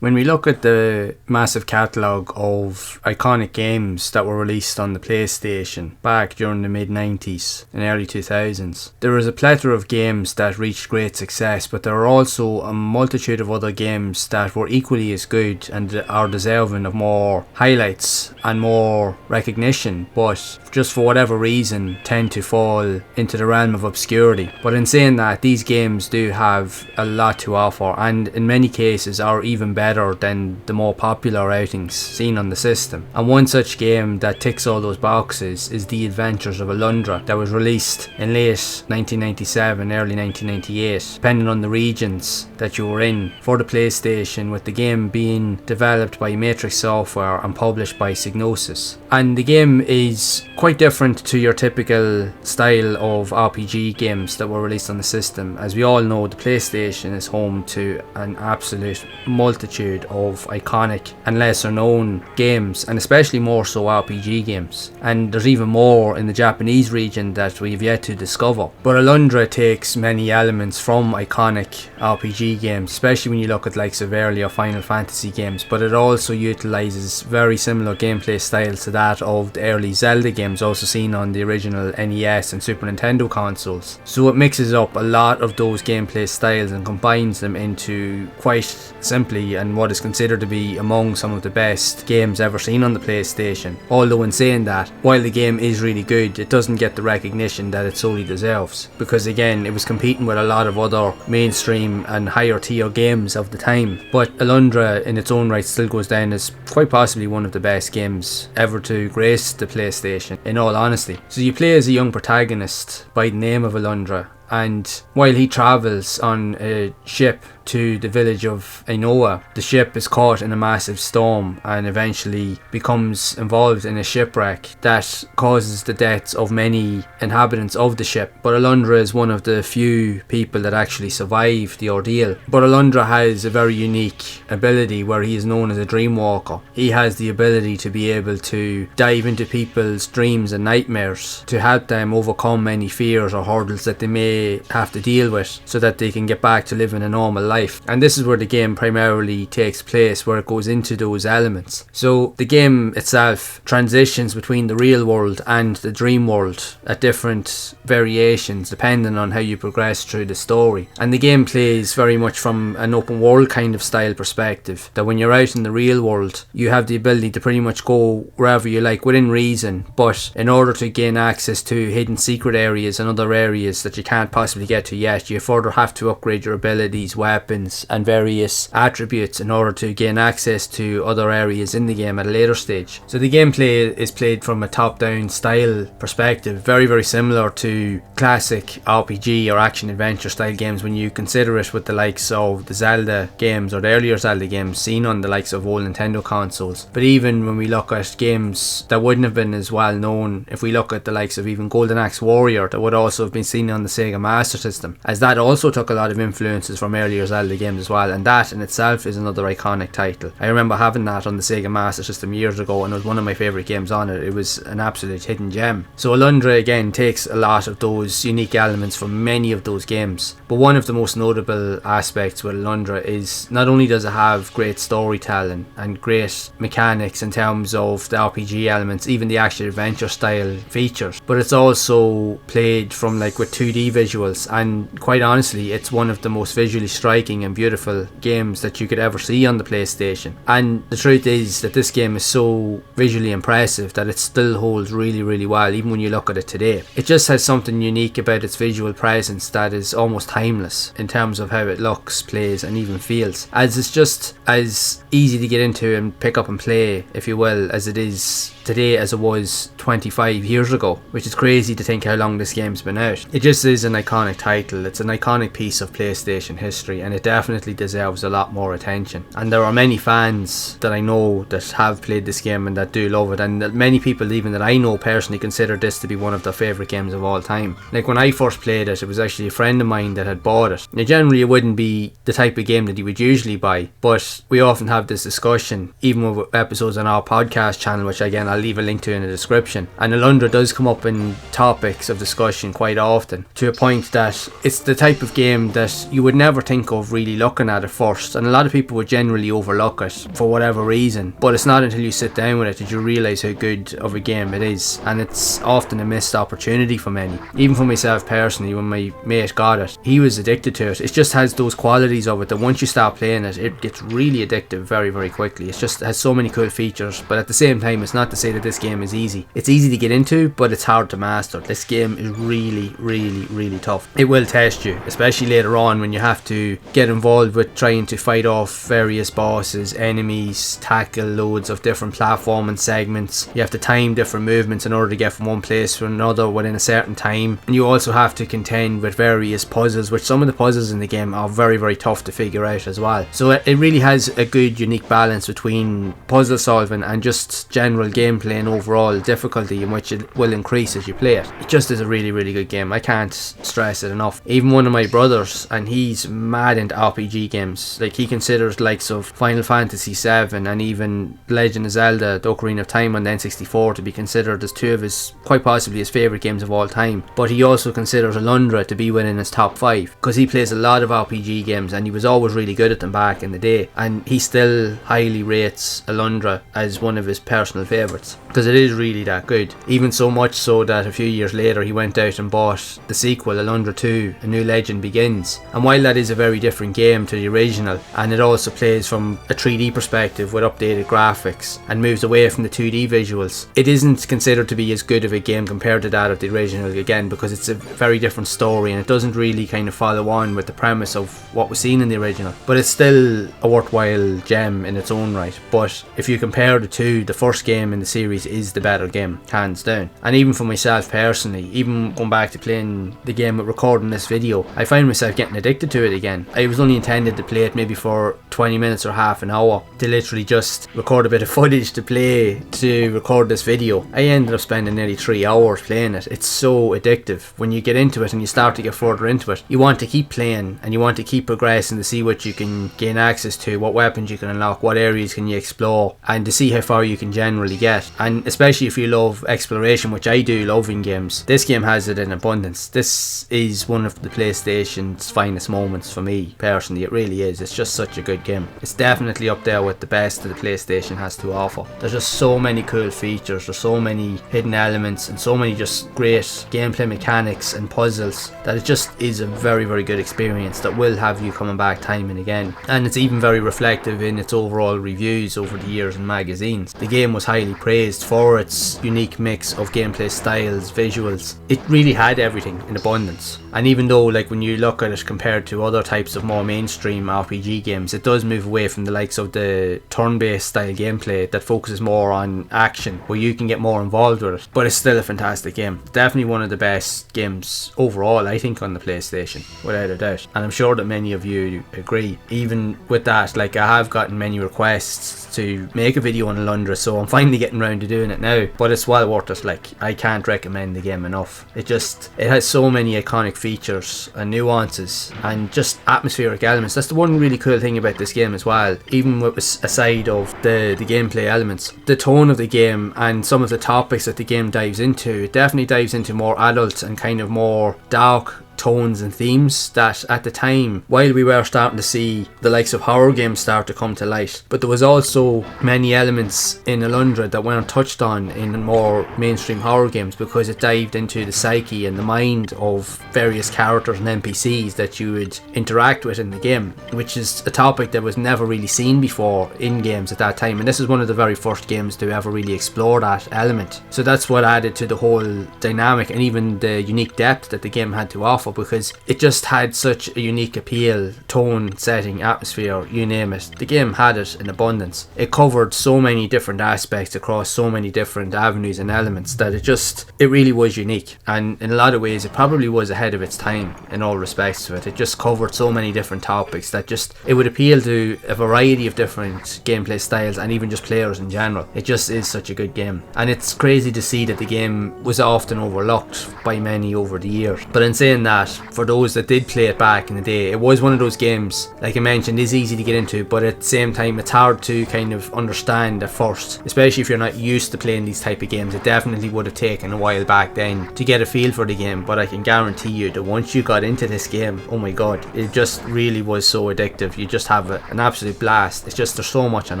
When we look at the massive catalogue of iconic games that were released on the PlayStation back during the mid-90s and early 2000s, there is a plethora of games that reached great success, but there are also a multitude of other games that were equally as good and are deserving of more highlights and more recognition, but just for whatever reason tend to fall into the realm of obscurity. But in saying that, these games do have a lot to offer, and in many cases are even better than the more popular outings seen on the system. And one such game that ticks all those boxes is The Adventures of Alundra, that was released in late 1997, early 1998, depending on the regions that you were in, for the PlayStation, with the game being developed by Matrix Software and published by Psygnosis. And the game is quite different to your typical style of RPG games that were released on the system. As we all know, the PlayStation is home to an absolute multitude of iconic and lesser known games, and especially more so RPG games. And there's even more in the Japanese region that we've yet to discover. But Alundra takes many elements from iconic RPG games, especially when you look at likes of earlier Final Fantasy games, but it also utilises very similar gameplay styles to that of the early Zelda games, also seen on the original NES and Super Nintendo consoles. So it mixes up a lot of those gameplay styles and combines them into quite simply and what is considered to be among some of the best games ever seen on the PlayStation. Although in saying that, while the game is really good, it doesn't get the recognition that it solely deserves, because again, it was competing with a lot of other mainstream and higher tier games of the time. But Alundra in its own right still goes down as quite possibly one of the best games ever to grace the PlayStation, in all honesty. So you play as a young protagonist by the name of Alundra, and while he travels on a ship to the village of Ainoa, the ship is caught in a massive storm and eventually becomes involved in a shipwreck that causes the deaths of many inhabitants of the ship. But Alundra is one of the few people that actually survive the ordeal. But Alundra has a very unique ability where he is known as a dream walker. He has the ability to be able to dive into people's dreams and nightmares to help them overcome any fears or hurdles that they may have to deal with, so that they can get back to living a normal life. And this is where the game primarily takes place, where it goes into those elements. So the game itself transitions between the real world and the dream world at different variations depending on how you progress through the story. And the game plays very much from an open world kind of style perspective, that when you're out in the real world you have the ability to pretty much go wherever you like within reason, but in order to gain access to hidden secret areas and other areas that you can't possibly get to yet, you further have to upgrade your abilities, weapons and various attributes in order to gain access to other areas in the game at a later stage. So the gameplay is played from a top-down style perspective, very very similar to classic RPG or action adventure style games when you consider it with the likes of the Zelda games or the earlier Zelda games seen on the likes of old Nintendo consoles. But even when we look at games that wouldn't have been as well known, if we look at the likes of even Golden Axe Warrior, that would also have been seen on the Sega Master System, as that also took a lot of influences from earlier Zelda games as well, and that in itself is another iconic title. I remember having that on the Sega Master System years ago, and it was one of my favourite games on it. It was an absolute hidden gem. So Alundra again takes a lot of those unique elements from many of those games, but one of the most notable aspects with Alundra is not only does it have great storytelling and great mechanics in terms of the RPG elements, even the action adventure style features, but it's also played from like with 2D visuals, and quite honestly it's one of the most visually striking and beautiful games that you could ever see on the PlayStation. And the truth is that this game is so visually impressive that it still holds really really well even when you look at it today. It just has something unique about its visual presence that is almost timeless in terms of how it looks, plays and even feels, as it's just as easy to get into and pick up and play, if you will, as it is today as it was 25 years ago, which is crazy to think how long this game's been out. It just is an iconic title. It's an iconic piece of PlayStation history, and it definitely deserves a lot more attention. And there are many fans that I know that have played this game and that do love it, and many people even that I know personally consider this to be one of their favourite games of all time. Like when I first played it, it was actually a friend of mine that had bought it. Now generally it wouldn't be the type of game that you would usually buy, but we often have this discussion even with episodes on our podcast channel, which again I'll leave a link to in the description. And Alundra does come up in topics of discussion quite often, to a point that it's the type of game that you would never think of really looking at it first, and a lot of people would generally overlook it for whatever reason, but it's not until you sit down with it that you realise how good of a game it is, and it's often a missed opportunity for many. Even for myself personally, when my mate got it, he was addicted to it. It just has those qualities of it that once you start playing it, it gets really addictive very, very quickly. It just has so many cool features, but at the same time, it's not to say that this game is easy. It's easy to get into, but it's hard to master. This game is really, really, really tough. It will test you, especially later on when you have to get involved with trying to fight off various bosses, enemies, tackle loads of different platforming segments. You have to time different movements in order to get from one place to another within a certain time, and you also have to contend with various puzzles, which some of the puzzles in the game are very, very tough to figure out as well. So it really has a good unique balance between puzzle solving and just general gameplay and overall difficulty, in which it will increase as you play it. It just is a really, really good game. I can't stress it enough. Even one of my brothers, and he's mad into RPG games, like he considers likes of Final Fantasy VII and even Legend of Zelda The Ocarina of Time on the N64 to be considered as two of his, quite possibly his favourite games of all time. But he also considers Alundra to be within his top 5 because he plays a lot of RPG games and he was always really good at them back in the day, and he still highly rates Alundra as one of his personal favourites because it is really that good. Even so much so that a few years later he went out and bought the sequel, Alundra 2 A New Legend Begins, and while that is a very different game to the original, and it also plays from a 3D perspective with updated graphics and moves away from the 2D visuals, it isn't considered to be as good of a game compared to that of the original, again because it's a very different story and it doesn't really kind of follow on with the premise of what was seen in the original, but it's still a worthwhile gem in its own right. But if you compare the two, the first game in the series is the better game, hands down. And even for myself personally, even going back to playing the game with recording this video, I find myself getting addicted to it again. I was only intended to play it maybe for 20 minutes or half an hour to literally just record a bit of footage to play to record this video. I ended up spending nearly 3 hours playing it. It's so addictive. When you get into it and you start to get further into it, you want to keep playing and you want to keep progressing to see what you can gain access to, what weapons you can unlock, what areas can you explore, and to see how far you can generally get. And especially if you love exploration, which I do love in games, this game has it in abundance. This is one of the PlayStation's finest moments for me personally. It really is. It's just such a good game. It's definitely up there with the best that the PlayStation has to offer. There's just so many cool features, there's so many hidden elements and so many just great gameplay mechanics and puzzles that it just is a very, very good experience that will have you coming back time and again. And it's even very reflective in its overall reviews over the years in magazines. The game was highly praised for its unique mix of gameplay styles, visuals. It really had everything in abundance. And even though, like, when you look at it compared to other types of more mainstream RPG games, it does move away from the likes of the turn-based style gameplay that focuses more on action, where you can get more involved with it. But it's still a fantastic game. Definitely one of the best games overall, I think, on the PlayStation, without a doubt. And I'm sure that many of you agree. Even with that, like, I have gotten many requests to make a video on Alundra, so I'm finally getting around to doing it now. But it's well worth it. Like, I can't recommend the game enough. It has so many iconic features and nuances and just atmospheric elements. That's the one really cool thing about this game as well. Even with aside of the gameplay elements, the tone of the game and some of the topics that the game dives into, it definitely dives into more adult and kind of more dark tones and themes that at the time, while we were starting to see the likes of horror games start to come to light, but there was also many elements in Alundra that weren't touched on in more mainstream horror games, because it dived into the psyche and the mind of various characters and NPCs that you would interact with in the game, which is a topic that was never really seen before in games at that time, and this is one of the very first games to ever really explore that element. So that's what added to the whole dynamic and even the unique depth that the game had to offer, because it just had such a unique appeal, tone, setting, atmosphere, you name it. The game had it in abundance. It covered so many different aspects across so many different avenues and elements that it really was unique, and in a lot of ways it probably was ahead of its time in all respects to it. It just covered so many different topics that it would appeal to a variety of different gameplay styles and even just players in general. It just is such a good game, and it's crazy to see that the game was often overlooked by many over the years. But in saying that, that for those that did play it back in the day, it was one of those games, like I mentioned, is easy to get into, but at the same time it's hard to kind of understand at first, especially if you're not used to playing these type of games. It definitely would have taken a while back then to get a feel for the game, but I can guarantee you that once you got into this game, oh my god, it just really was so addictive. You just have an absolute blast. It's just, there's so much on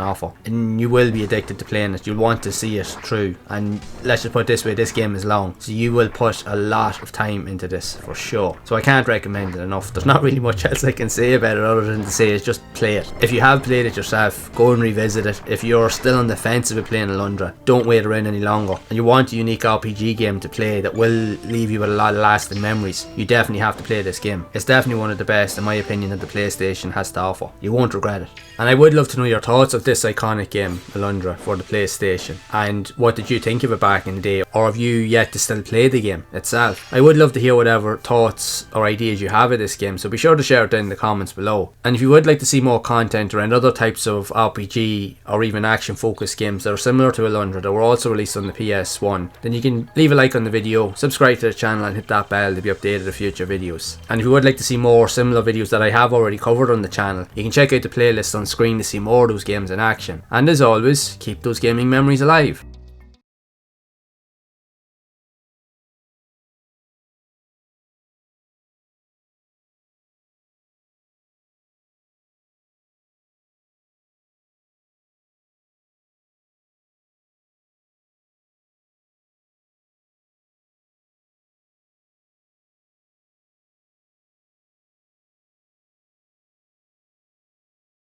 offer, and you will be addicted to playing it. You'll want to see it through, and let's just put it this way, this game is long, so you will put a lot of time into this for sure. So I can't recommend it enough. There's not really much else I can say about it other than to say is just play it. If you have played it yourself, go and revisit it. If you're still on the fence about playing Alundra, don't wait around any longer, and you want a unique RPG game to play that will leave you with a lot of lasting memories, you definitely have to play this game. It's definitely one of the best, in my opinion, that the PlayStation has to offer. You won't regret it. And I would love to know your thoughts of this iconic game, Alundra, for the PlayStation, and what did you think of it back in the day, or have you yet to still play the game itself? I would love to hear whatever thoughts or ideas you have of this game, so be sure to share it down in the comments below. And if you would like to see more content around other types of RPG or even action focused games that are similar to Alundra that were also released on the PS1, then you can leave a like on the video, subscribe to the channel and hit that bell to be updated of future videos. And if you would like to see more similar videos that I have already covered on the channel, you can check out the playlist on screen to see more of those games in action. And as always, keep those gaming memories alive.